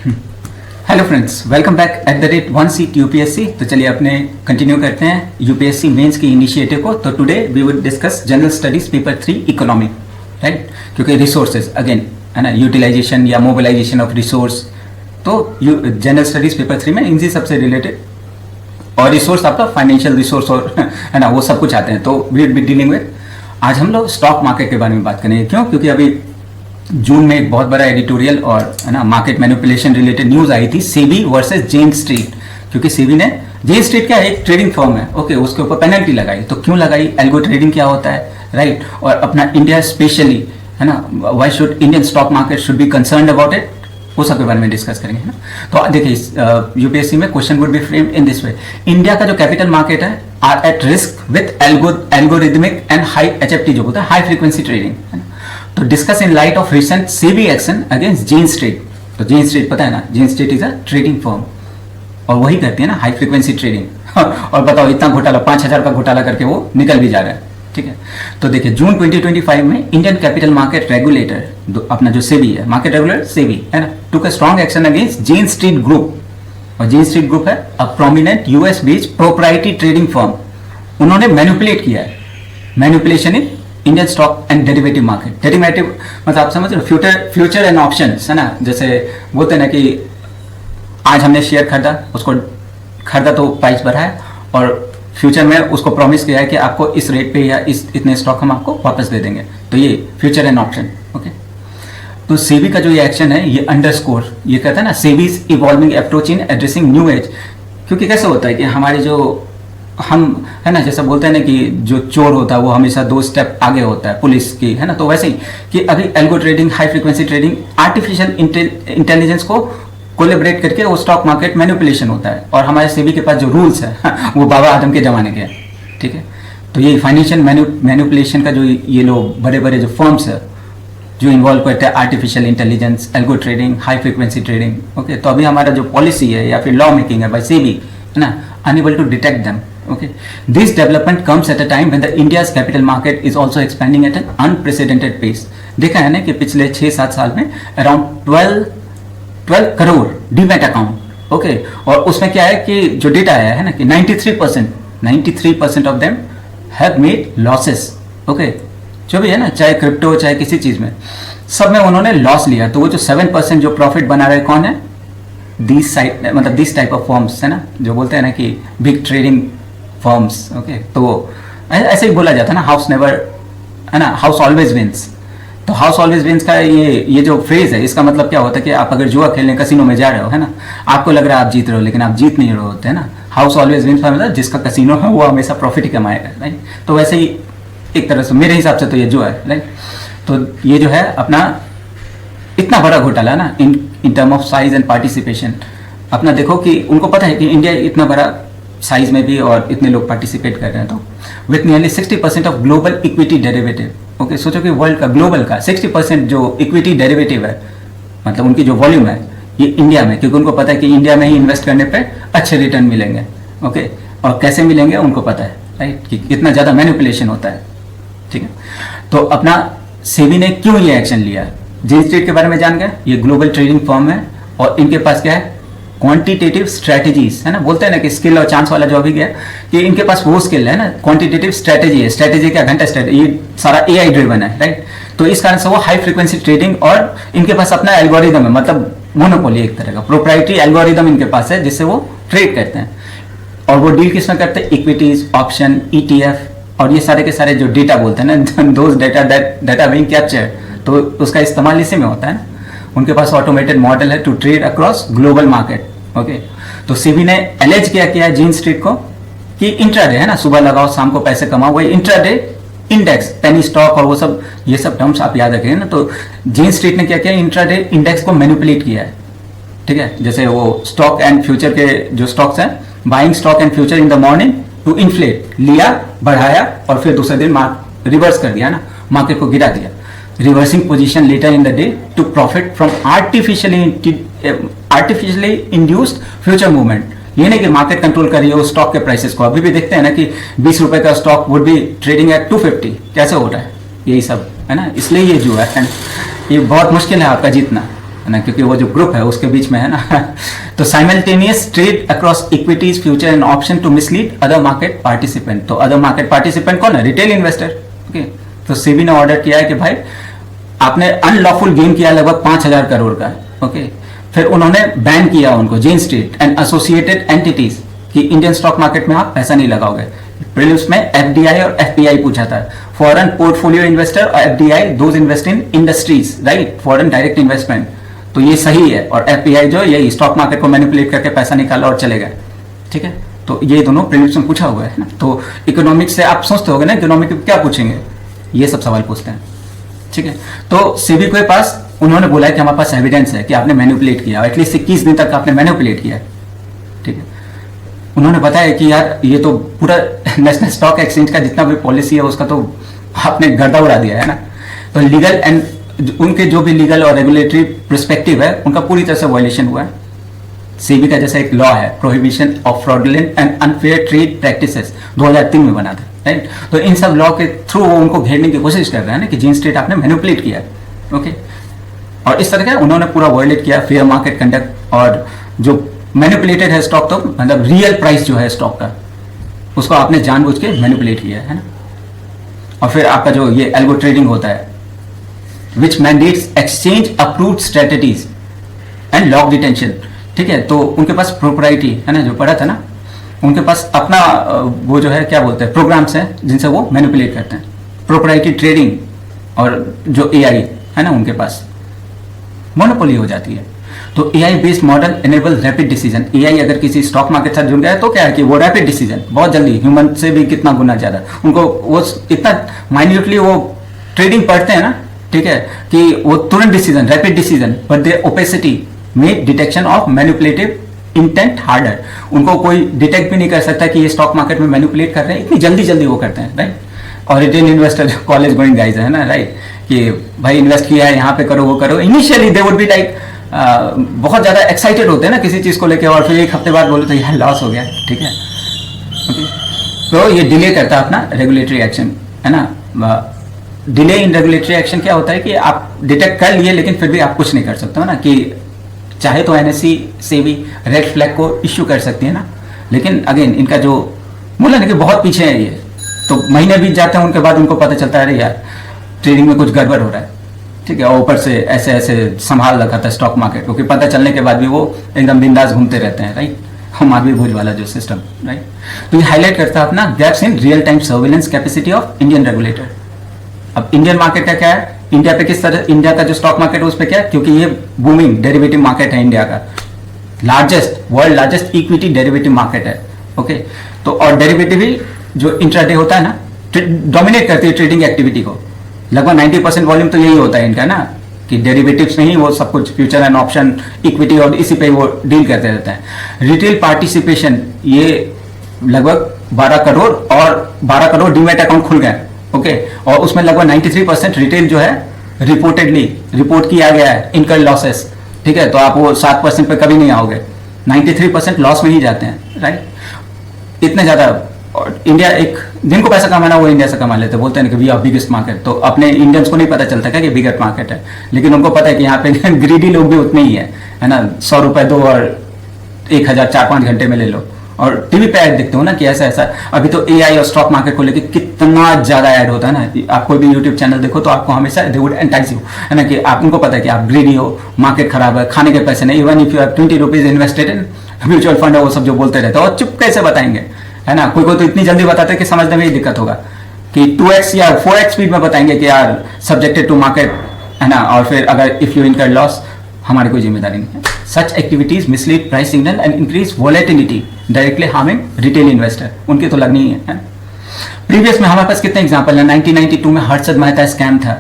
Hello friends, welcome back at the rate one seat UPSC. तो चलिए अपने continue करते हैं यूपीएससी मेंस की इनिशिएटिव को। तो today we would discuss general studies paper 3 economy, right. क्योंकि रिसोर्सेज अगेन है ना, यूटिलाइजेशन या मोबिलाइजेशन ऑफ रिसोर्स, तो जनरल स्टडीज पेपर 3 में इनसे सबसे रिलेटेड, और रिसोर्स आपका फाइनेंशियल रिसोर्स और है ना वो सब कुछ आते हैं। तो we will be dealing with, आज हम लोग स्टॉक मार्केट के बारे में बात करेंगे। क्यों? क्योंकि अभी जून में एक बहुत बड़ा एडिटोरियल और है ना मार्केट मैनिपुलेशन रिलेटेड न्यूज आई थी, सेबी वर्सेस जेन स्ट्रीट। क्योंकि सेबी ने, जेन स्ट्रीट क्या है, एक ट्रेडिंग फर्म है, ओके, उसके ऊपर पेनल्टी लगाई। तो क्यों लगाई? एल्गो ट्रेडिंग क्या होता है, राइट। और अपना इंडिया स्पेशली है ना, why should Indian stock market should be concerned about it, वो सब के बारे में डिस्कस करेंगे, है ना। तो देखिए यूपीएससी में question would be framed in this way: India का जो कैपिटल मार्केट है are at risk with algorithmic and high HFT, जो होता है हाई फ्रीक्वेंसी ट्रेडिंग, है ना। तो discuss in light of recent SEBI action against Jane Street. तो जेन स्ट्रीट पता है ना, Jane Street is a trading firm और वही करती है ना हाई फ्रीक्वेंसी ट्रेडिंग। और बताओ इतना घोटाला, 5,000 का घोटाला करके वो निकल भी जा रहा है, ठीक है। तो देखिए जून 2025 में इंडियन कैपिटल मार्केट रेगुलेटर, अपना जो सेबी है, मार्केट रेगुलेटर सेबी, है ना, took a strong action against Jane Street group. और जेन स्ट्रीट ग्रुप है a prominent US based proprietary trading firm. उन्होंने मैनिपुलेट किया है, manipulation in Indian stock and derivative market. Derivative मतलब आप समझ रहे हो, फ्यूचर एंड ऑप्शंस, है ना। जैसे बोलते हैं ना कि आज हमने शेयर खरीदा, उसको खरीदा तो प्राइस बढ़ा है, और फ्यूचर में उसको प्रॉमिस किया है कि आपको इस रेट पे या इस इतने स्टॉक हम आपको वापस दे देंगे। तो ये फ्यूचर एंड ऑप्शन, ओके। तो सेबी का जो ये एक्शन है, ये अंडरस्कोर, ये कहता है ना SEBI's evolving approach in addressing new age. क्योंकि कैसे होता है कि हमारे जो हम है ना, जैसा बोलते हैं ना कि जो चोर होता है वो हमेशा 2 स्टेप आगे होता है पुलिस की, है ना। तो वैसे ही कि अभी algo trading, high frequency trading, artificial intelligence को कोलेबरेट करके वो स्टॉक मार्केट मैनिपुलेशन होता है। और हमारे सेबी के पास जो रूल्स है वो बाबा आदम के जमाने के हैं, ठीक है। तो ये फाइनेंशियल मैनिपुलेशन का जो ये लोग बड़े बड़े जो फर्म्स है जो इन्वॉल्व करते हैं artificial intelligence, algo trading, high frequency trading, okay. तो अभी हमारा जो पॉलिसी है या फिर लॉ मेकिंग है बाय सेबी, है ना, unable to detect them, okay. This development comes at a time when the India's capital market is also expanding at an unprecedented pace. देखा है ना कि पिछले 6-7 साल में around 12 crore demat account, okay. और उसमें क्या है कि जो डेटा आया है ना कि 93% of them have made losses, okay. जो भी है ना, चाहे क्रिप्टो चाहे किसी चीज में, सब में उन्होंने लॉस लिया। तो वो जो 7% जो प्रॉफिट बना रहे कौन है? दिस टाइप ऑफ फॉर्म्स, है ना, जो बोलते हैं ना कि बिग ट्रेडिंग फॉर्म्स, ओके। तो ऐसे ही बोला जाता है ना, हाउस नेवर, है ना, हाउस ऑलवेज विंस। तो हाउस ऑलवेज विंस का ये जो फ्रेज है, इसका मतलब क्या होता है कि आप अगर जुआ खेलने कसिनो में जा रहे हो, है ना, आपको लग रहा है आप जीत रहे हो लेकिन आप जीत नहीं रहे होते, है ना। हाउस ऑलवेज विंस का मतलब जिसका कसिनो है वो हमेशा प्रॉफिट ही कमाएगा, राइट। तो वैसे ही एक तरह से मेरे हिसाब से तो ये जुआ है, राइट। तो ये जो है अपना इतना बड़ा घोटाला ना in term of size and participation. अपना देखो कि उनको पता है कि इंडिया इतना बड़ा साइज में भी और इतने लोग पार्टिसिपेट कर रहे हैं। तो with nearly 60% of global equity derivative, okay. सोचो कि वर्ल्ड का, ग्लोबल का 60% जो इक्विटी डेरिवेटिव है, मतलब उनकी जो वॉल्यूम है ये इंडिया में, क्योंकि उनको पता है कि इंडिया में ही इन्वेस्ट करने पे अच्छे रिटर्न मिलेंगे, ओके। और कैसे मिलेंगे उनको पता है, राइट, कि कितना ज़्यादा मैनिपुलेशन होता है, ठीक है। तो अपना सेबी ने क्यों ये एक्शन लिया? जेन स्ट्रीट के बारे में जान गए, ये ग्लोबल ट्रेडिंग फर्म है और इनके पास क्या है? क्वांटिटेटिव स्ट्रेटेजीज, है ना। बोलते हैं ना कि स्किल और चांस वाला जो अभी गया कि इनके पास वो स्किल है ना, क्वांटिटेटिव स्ट्रेटेजी है। स्ट्रेटेजी क्या? घंटा स्ट्रेटेजी, ये सारा एआई ड्रिवन है, राइट। तो इस कारण से वो हाई फ्रीक्वेंसी ट्रेडिंग, और इनके पास अपना एल्गोरिदम है, मतलब मोनोपोली एक तरह का प्रोप्राइटरी एल्गोरिदम इनके पास है जिससे वो ट्रेड करते हैं। और वो डील किसमें करते हैं? इक्विटीज, ऑप्शन, ईटीएफ, और ये सारे के सारे जो डेटा बोलते हैं ना, दोज डेटा बीइंग कैप्चर्ड, तो उसका इस्तेमाल इसी में होता है ना। उनके पास ऑटोमेटेड मॉडल है to trade across global market, okay. तो सेबी ने एलेज किया है जेन स्ट्रीट को कि इंट्राडे, है ना, सुबह लगाओ शाम को पैसे कमाओ, वही इंट्राडे इंडेक्स, पेनी स्टॉक और वो सब, ये सब टर्म्स आप याद रखेंगे ना। तो जेन स्ट्रीट ने क्या किया? इंट्राडे इंडेक्स को मैनिपुलेट किया है, ठीक है। जैसे वो स्टॉक एंड फ्यूचर के जो स्टॉक्स हैं, buying stock and future in the morning to inflate, लिया, बढ़ाया और फिर दूसरे दिन रिवर्स कर दिया ना, मार्केट को गिरा दिया। Reversing position later in the day to profit from artificially induced future movement. ये नहीं कि मार्केट कंट्रोल कर रही है उस स्टॉक के प्राइसेस को। अभी भी देखते हैं ना कि 20 रुपए का stock would be trading at 250, कैसे हो रहा है? यही सब है ना, इसलिए ये जो है ये बहुत मुश्किल है आपका जीतना, है ना, क्योंकि वो जो ग्रुप है उसके बीच में है ना तो simultaneous trade across equities future and option to mislead other market participant. तो अदर मार्केट पार्टिसिपेंट कौन है? Retail investor. ओके, तो सेबी ने ऑर्डर किया है कि भाई आपने अनलॉफुल गेन किया लगभग 5,000 करोड़ का। ओके, फिर उन्होंने बैन किया उनको, जेन स्ट्रीट एंड एसोसिएटेड एंटिटीज, कि इंडियन स्टॉक मार्केट में आप पैसा नहीं लगाओगे। प्रीलिम्स में एफडीआई और एफपीआई पूछा था, फॉरेन पोर्टफोलियो इन्वेस्टर और FDI those invest in industries, right, foreign direct investment. तो ये सही है, और एफपीआई जो यही स्टॉक मार्केट को मैनिपुलेट करके पैसा निकाला और चले गए। ठीक है, तो ये दोनों प्रीलिम्स में पूछा हुआ है ना। तो इकोनॉमिक्स से आप सोचते होगे ना, इकोनॉमिक क्या पूछेंगे, ये सब सवाल पूछते हैं। ठीक है, तो सेबी के पास उन्होंने बोला है कि हमारे पास एविडेंस है कि आपने मैनिपुलेट किया, एटलीस्ट 21 दिन तक आपने मैनिपुलेट किया है। ठीक है, उन्होंने बताया कि यार ये तो पूरा नेशनल स्टॉक एक्सचेंज का जितना भी पॉलिसी है उसका तो आपने गर्दा उड़ा दिया है ना। तो लीगल एंड उनके जो भी लीगल और रेगुलेटरी पर्सपेक्टिव है उनका पूरी तरह से वायलेशन हुआ है। सेबी का जैसा एक लॉ है, prohibition of fraudulent and unfair trade practices, 2003 में बना था, राइट। तो इन सब लॉ के थ्रू वो उनको घेरने की कोशिश कर रहे हैं ना कि जेन स्ट्रीट आपने मैनिपुलेट किया है। ओके, और इस तरह का उन्होंने पूरा वायलेट किया, फेयर मार्केट कंडक्ट, और जो मैनिपुलेटेड है स्टॉक, तो मतलब रियल प्राइस जो है स्टॉक का उसको आपने जानबूझ के मैनिपुलेट किया है ना। और फिर आपका जो ये एल्गो ट्रेडिंग होता है, which mandates exchange approved strategies and lock detention. ठीक है, तो उनके पास प्रोप्राइटी है ना, जो पढ़ा था ना, उनके पास अपना वो जो है क्या बोलते हैं, प्रोग्राम्स हैं जिनसे वो मैनिपुलेट करते हैं। प्रोप्राइटी ट्रेडिंग और जो एआई है ना, उनके पास मोनोपोली हो जाती है। तो AI based model enable rapid decision. AI अगर किसी स्टॉक मार्केट साथ जुड़ गया है तो क्या है कि वो रैपिड डिसीजन, बहुत जल्दी, ह्यूमन से भी कितना गुना ज्यादा, उनको वो इतना माइन्यूटली वो ट्रेडिंग पढ़ते हैं ना, ठीक है, कि वो तुरंत decision, rapid decision, but their opacity make detection of manipulative intent harder. उनको कोई डिटेक्ट भी नहीं कर सकता कि ये स्टॉक मार्केट में मैनिपुलेट कर रहे हैं, इतनी जल्दी जल्दी वो करते हैं, राइट। और रिटेल इन्वेस्टर जो कॉलेज गोइंग गाइज है ना, राइट, कि भाई इन्वेस्ट किया है यहाँ पे करो वो करो, initially they would be like बहुत ज्यादा एक्साइटेड होते हैं ना किसी चीज को लेके, और फिर एक हफ्ते बाद बोले तो यार लॉस हो गया, ठीक है। ओके, तो ये डिले करता है अपना रेगुलेटरी एक्शन, है ना। डिले इन रेगुलेटरी एक्शन क्या होता है कि आप डिटेक्ट कर लिए लेकिन फिर भी आप कुछ नहीं कर सकते हो ना, कि चाहे तो एनएससी से भी रेड फ्लैग को इश्यू कर सकती है ना, लेकिन अगेन इनका जो बोला ना कि बहुत पीछे है ये, तो महीने बीत जाते हैं उनके बाद उनको पता चलता है अरे यार ट्रेडिंग में कुछ गड़बड़ हो रहा है, ठीक है। और ऊपर से ऐसे ऐसे संभाल रखा था स्टॉक मार्केट, क्योंकि पता चलने के बाद भी वो एकदम बिंदास घूमते रहते हैं, राइट, माधवी भोज वाला जो सिस्टम, राइट। तो ये हाईलाइट करता है अपना gaps in real time surveillance capacity of Indian regulator. अब इंडियन मार्केट का क्या है, इंडिया पे किस तरह, इंडिया का जो स्टॉक मार्केट है उस पर क्या है, क्योंकि ये बूमिंग डेरिवेटिव मार्केट है, इंडिया का largest, world largest equity derivative market है। ओके, तो और डेरिवेटिव ही जो इंट्राडे होता है ना, डोमिनेट करती है ट्रेडिंग एक्टिविटी को, लगभग 90% वॉल्यूम तो यही होता है इनका ना, कि डेरिवेटिव्स में ही वो सब कुछ, फ्यूचर एंड ऑप्शन, इक्विटी, और इसी पे वो डील करते रहते हैं। रिटेल पार्टिसिपेशन ये लगभग 12 करोड़, और 12 करोड़ डीमैट अकाउंट खुल गए, ओके, और उसमें लगभग 93% रिटेल जो है रिपोर्टेडली रिपोर्ट किया गया है इनकम लॉसेस, ठीक है। तो आप वो 7% पे कभी नहीं आओगे, 93% लॉस में ही जाते हैं, राइट। इतने ज्यादा, और इंडिया एक जिनको पैसा कमाना वो इंडिया से कमा लेते, बोलते हैं कि वी आर बिगेस्ट मार्केट। तो अपने इंडियंस को नहीं पता चलता क्या कि बिगेस्ट मार्केट है, लेकिन उनको पता है कि यहाँ पे ग्रीडी लोग भी उतने ही है ना। 100 रुपए दो और 1000 4-5 घंटे में ले लो। और टीवी पे ऐड देखते हो ना कि ऐसा ऐसा, अभी तो एआई और स्टॉक मार्केट को लेकर कितना ज्यादा ऐड होता है ना। आप कोई भी यूट्यूब चैनल देखो तो आपको हमेशा दे वुड एंटाइज यू, है ना, कि आप उनको पता है कि आप ग्रीडी हो, मार्केट खराब है, खाने के पैसे नहीं, even if you have 20 rupees invested in mutual fund है, वो सब जो बोलते रहते हैं, और चुप कैसे बताएंगे, है ना। कोई कोई तो इतनी जल्दी बताते हैं कि समझने में ही दिक्कत होगा, कि 2x या 4x स्पीड में बताएंगे कि यार सब्जेक्टेड टू मार्केट, है ना। और फिर अगर इफ यू इनकर लॉस, हमारी कोई जिम्मेदारी नहीं है। Such activities mislead price signal and increase volatility directly harming retail investor, उनकी तो लगनी ही है। प्रीवियस में हमारे पास कितने एग्जांपल है, 1992 में हर्षद मेहता स्कैम था,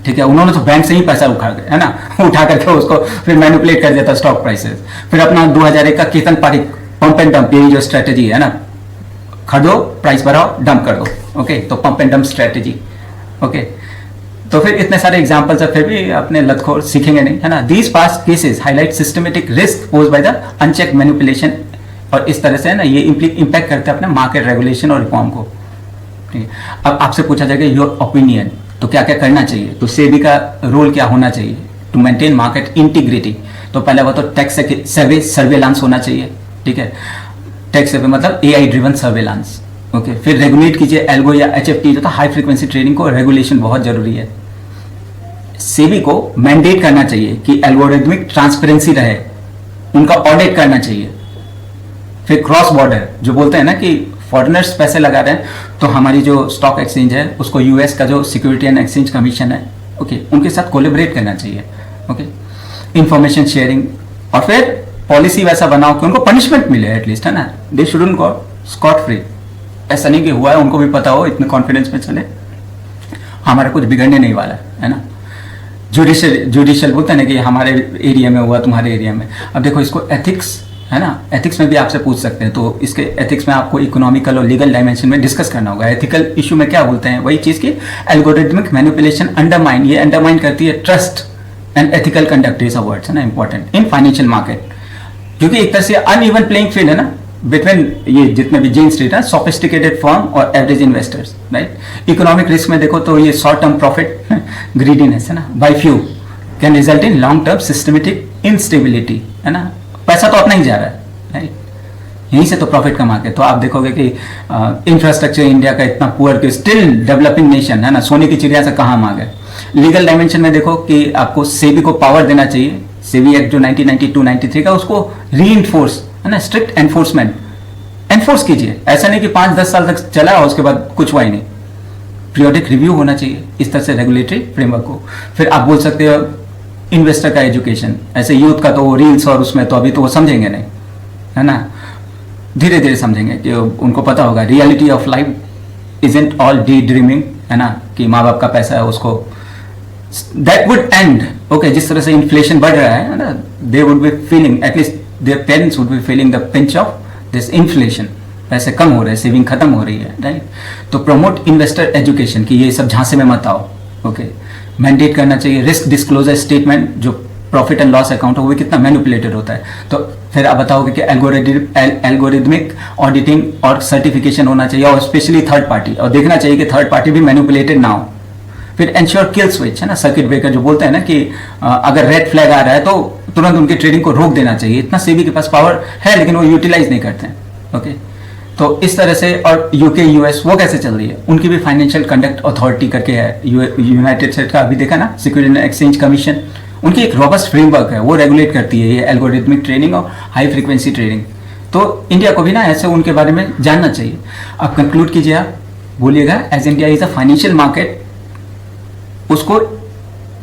ठीक है। उन्होंने तो बैंक से ही पैसा उठा के, है ना, उठा करके उसको फिर मैनिपुलेट कर देता स्टॉक प्राइसेस। फिर अपना 2001 का Ketan Parikh pump and dump, यही जो स्ट्रेटेजी है ना, खरीदो, प्राइस बढ़ाओ, डंप कर दो, ओके, तो pump and dump strategy, okay. तो फिर इतने सारे एग्जांपल्स है, फिर भी अपने लतखोर सीखेंगे नहीं, है ना। These past cases highlight systematic risk pose by the uncheck manipulation, और इस तरह से है ना ये इंपैक्ट करते हैं अपने मार्केट रेगुलेशन और रिफॉर्म को, ठीक है। अब आपसे पूछा जाएगा योर ओपिनियन, तो क्या क्या करना चाहिए, तो सेबी का रोल क्या होना चाहिए, टू मेंटेन मार्केट इंटीग्रिटी। तो पहले वो तो टैक्स सर्वेलांस होना चाहिए, ठीक है, टैक्स सर्वे मतलब AI ड्रिवन सर्वेलांस, ओके। फिर रेगुलेट कीजिए एल्गो या HFT जो था हाई फ्रीक्वेंसी ट्रेडिंग को, रेगुलेशन बहुत जरूरी है। सेबी को मैंडेट करना चाहिए कि एल्गोरिथमिक ट्रांसपेरेंसी रहे, उनका ऑडिट करना चाहिए। फिर क्रॉस बॉर्डर जो बोलते हैं ना कि फॉरेनर्स पैसे लगा रहे हैं, तो हमारी जो स्टॉक एक्सचेंज है उसको US का जो सिक्योरिटी एंड एक्सचेंज कमीशन है, ओके, उनके साथ कोलेबरेट करना चाहिए, ओके। इंफॉर्मेशन शेयरिंग, और फिर पॉलिसी वैसा बनाओ कि उनको पनिशमेंट मिले एटलीस्ट, है ना, दे शुडंट गो स्कॉट फ्री। ऐसा नहीं कि हुआ है उनको भी पता हो, इतने कॉन्फिडेंस में चले हमारा कुछ बिगड़ने नहीं वाला है ना। जुडिशियल बोलते हैं ना कि हमारे एरिया में हुआ, तुम्हारे एरिया में। अब देखो इसको एथिक्स है ना, एथिक्स में भी आपसे पूछ सकते हैं, तो इसके एथिक्स में आपको इकोनॉमिकल और लीगल डायमेंशन में डिस्कस करना होगा। एथिकल इशू में क्या बोलते हैं, वही चीज की एल्गोरिथमिक मैनिपुलेशन अंडरमाइन, ये अंडरमाइन करती है ट्रस्ट एंड एथिकल कंडक्ट, ये सब वर्ड्स है ना इंपॉर्टेंट इन फाइनेंशियल मार्केट, क्योंकि एक तरह से अनइवन प्लेइंग फील्ड है ना बिटवीन ये जितने भी जेन स्ट्रीट है, सोफिस्टिकेटेड फर्म और average investors, right. Economic risk में देखो तो ये शॉर्ट टर्म प्रॉफिट ग्रीडीनेस है ना by few can result in long term systematic instability, है ना, पैसा तो अपना ही जा रहा है, राइट, यहीं से तो प्रॉफिट कमा के। तो आप देखोगे कि इंफ्रास्ट्रक्चर इंडिया का इतना पुअर कि स्टिल डेवलपिंग नेशन है ना, सोने की चिड़िया से कहाँ आ गए। लीगल डायमेंशन में देखो कि आपको सेबी को पावर देना चाहिए, सेबी एक्ट जो 1992-93 का, उसको री-इन्फोर्स है ना, स्ट्रिक्ट एनफोर्स कीजिए। ऐसा नहीं कि 5-10 साल तक चला और उसके बाद कुछ हुआ ही नहीं, पीरियोडिक रिव्यू होना चाहिए इस तरह से रेगुलेटरी फ्रेमवर्क को। फिर आप बोल सकते हो इन्वेस्टर का एजुकेशन, ऐसे यूथ का तो रील्स और उसमें तो अभी तो वो समझेंगे नहीं, है ना, धीरे धीरे समझेंगे कि उनको पता होगा reality of life isn't all D dreaming, है ना, कि माँ बाप का पैसा है उसको दैट वुड एंड, ओके। जिस तरह से इन्फ्लेशन बढ़ रहा है ना, they would be feeling, at least their parents would be feeling the pinch of this inflation, पैसे कम हो रहे हैं, सेविंग खत्म हो रही है, राइट। तो प्रमोट इन्वेस्टर एजुकेशन की ये सब झांसे में मत आओ, ओके। मैंडेट करना चाहिए रिस्क डिस्क्लोजर स्टेटमेंट, जो प्रॉफिट एंड लॉस अकाउंट हो वो कितना मैनिपुलेटेड होता है। तो फिर आप बताओगे कि एल्गोरिथमिक ऑडिटिंग और सर्टिफिकेशन होना चाहिए, और स्पेशली थर्ड पार्टी, और देखना चाहिए कि थर्ड पार्टी भी मैनिपुलेटेड ना हो। फिर एंश्योर किल स्विच, है ना, सर्किट ब्रेकर जो बोलते हैं ना कि अगर रेड फ्लैग आ रहा है तो तुरंत उनकी ट्रेडिंग को रोक देना चाहिए। इतना सेबी के पास पावर है लेकिन वो यूटिलाइज नहीं करते हैं, ओके। तो इस तरह से, और यूके US वो कैसे चल रही है, उनकी भी फाइनेंशियल कंडक्ट अथॉरिटी करके है, यूनाइटेड स्टेट का अभी देखा ना सिक्योरिटी एंड एक्सचेंज कमीशन, उनकी एक रॉबस्ट फ्रेमवर्क है, वो रेगुलेट करती है ये एल्गोरिथमिक ट्रेडिंग और हाई फ्रीक्वेंसी ट्रेडिंग। तो इंडिया को भी ना ऐसे उनके बारे में जानना चाहिए। अब कंक्लूड कीजिए, आप बोलिएगा as India is a financial market, उसको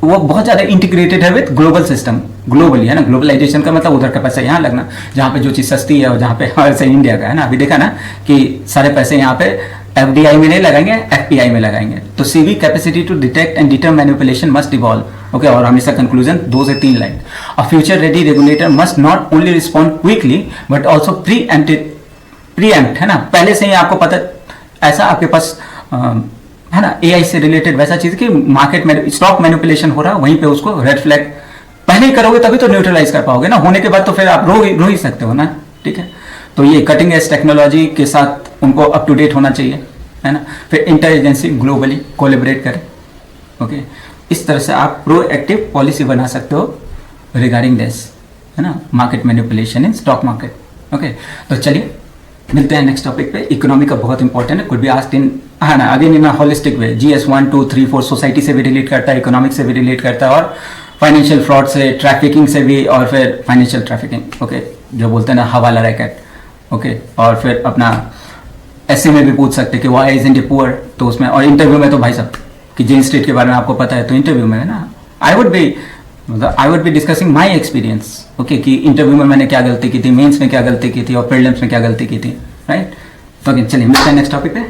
वो बहुत ज्यादा इंटीग्रेटेड है विद ग्लोबल सिस्टम, ग्लोबली, है ना। ग्लोबलाइजेशन का मतलब उधर का पैसा यहाँ लगना, जहाँ पे जो चीज सस्ती है और जहाँ पे ऐसे इंडिया का है ना, अभी देखा ना कि सारे पैसे यहाँ पे FDI में नहीं लगाएंगे, FPI में लगाएंगे। तो SEBI capacity to detect and deter manipulation must evolve, okay. और हमेशा कंक्लूजन 2 से 3 line, a future ready regulator must not only respond quickly but also preempt, है ना, पहले से ही आपको पता, ऐसा आपके पास है ना AI से रिलेटेड वैसा चीज कि मार्केट में स्टॉक मैनिपुलेशन हो रहा है, वहीं पे उसको रेड फ्लैग पहले ही करोगे तभी तो न्यूट्रलाइज कर पाओगे ना, होने के बाद तो फिर आप रो ही सकते हो ना, ठीक है। तो ये कटिंग एज टेक्नोलॉजी के साथ उनको अप टू डेट होना चाहिए, है ना। फिर इंटेलिजेंसी ग्लोबली कोलेबरेट करें, ओके। इस तरह से आप प्रोएक्टिव पॉलिसी बना सकते हो रिगार्डिंग दिस, है ना, market manipulation in stock market, okay. तो चलिए मिलते हैं नेक्स्ट टॉपिक पे। इकोनॉमी का बहुत इंपॉर्टेंट है, कुड बी आस्क्ड इन, है ना, again in a holistic way. GS 1, 2, 3, 4 society से भी रिलेट करता है, इकोनॉमिक से भी रिलेट करता है, और फाइनेंशियल फ्रॉड से, ट्रैफिकिंग से भी, और फिर फाइनेंशियल ट्रैफिकिंग, ओके, जो बोलते हैं ना हवाला रैकेट, ओके। और फिर अपना ऐसे में भी पूछ सकते हैं कि वाई इज इंडिया पुअर, तो उसमें, और इंटरव्यू में तो भाई साहब कि जेन स्ट्रीट के बारे में आपको पता है, तो इंटरव्यू में है ना I would be discussing my experience, okay, कि इंटरव्यू में मैंने क्या गलती की थी, मेंस में क्या गलती की थी, और प्रीलिम्स में क्या गलती की थी, राइट। तो चलिए मिलते हैं नेक्स्ट टॉपिक पे।